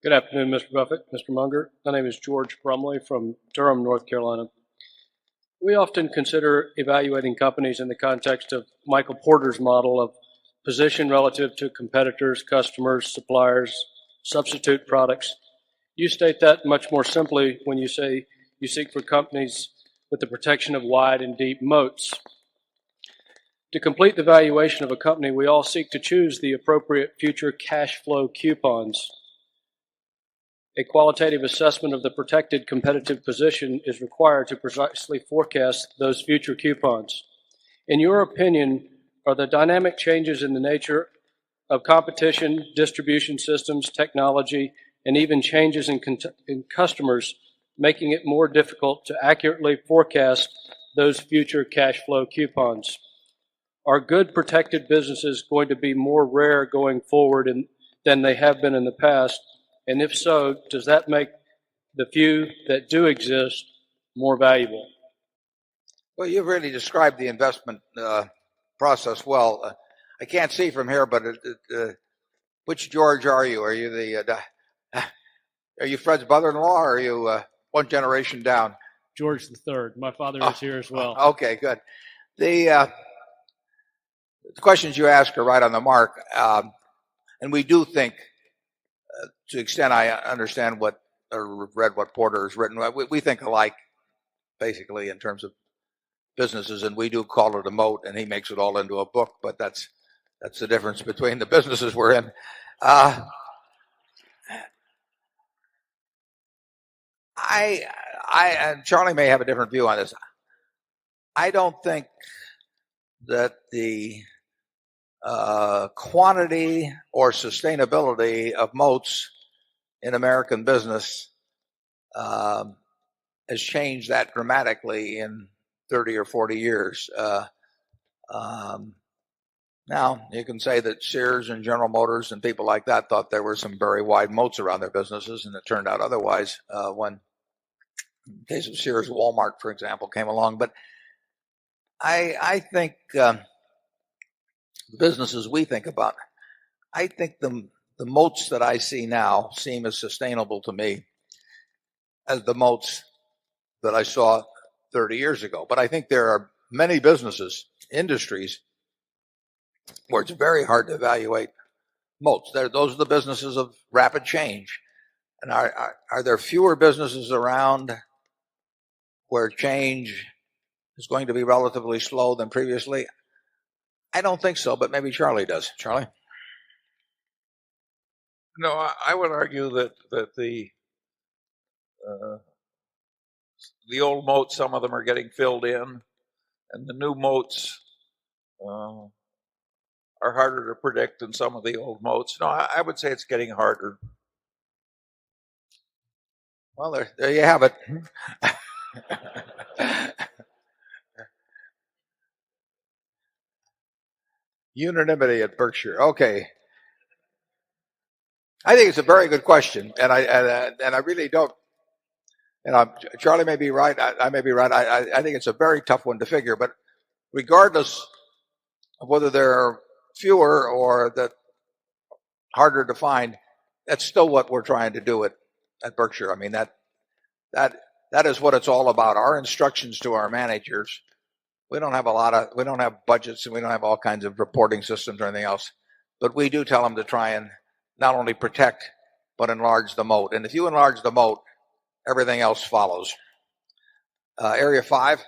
Good afternoon, Mr. Buffett, Mr. Munger. My name is George Brumley from Durham, North Carolina. We often consider evaluating companies in the context of Michael Porter's model of position relative to competitors, customers, suppliers, substitute products. You state that much more simply when you say you seek for companies with the protection of wide and deep moats. To complete the valuation of a company, we all seek to choose the appropriate future cash flow coupons. A qualitative assessment of the protected competitive position is required to precisely forecast those future coupons. In your opinion, are the dynamic changes in the nature of competition, distribution systems, technology, and even changes in customers making it more difficult to accurately forecast those future cash flow coupons? Are good protected businesses going to be more rare going forward than they have been in the past? And if so, does that make the few that do exist more valuable? Well, you've really described the investment process well. I can't see from here, but which George are you? Are you are you Fred's brother-in-law, or are you one generation down? George the Third. My father is here as well. Okay, good. The questions you ask are right on the mark, and we do think. To the extent I understand what or read what Porter has written, we think alike, basically, in terms of businesses, and we do call it a moat, and he makes it all into a book. But that's the difference between the businesses we're in. And Charlie may have a different view on this. I don't think that the quantity or sustainability of moats in American business has changed that dramatically in 30 or 40 years. Now, you can say that Sears and General Motors and people like that thought there were some very wide moats around their businesses, and it turned out otherwise when, in the case of Sears, Walmart, for example, came along. But I think the businesses we think about, I think the moats that I see now seem as sustainable to me as the moats that I saw 30 years ago. But I think there are many businesses, industries, where it's very hard to evaluate moats. Those are the businesses of rapid change. And are there fewer businesses around where change is going to be relatively slow than previously? I don't think so, but maybe Charlie does. Charlie? No, I would argue that the old moats, some of them are getting filled in, and the new moats are harder to predict than some of the old moats. No, I would say it's getting harder. Well, there you have it. Unanimity at Berkshire. Okay. I think it's a very good question, and I really don't. Charlie may be right. I may be right. I think it's a very tough one to figure. But regardless of whether there are fewer or that harder to find, that's still what we're trying to do at Berkshire. I mean that is what it's all about. Our instructions to our managers. We don't have budgets, and we don't have all kinds of reporting systems or anything else. But we do tell them to try and not only protect, but enlarge the moat. And if you enlarge the moat, everything else follows. Area 5.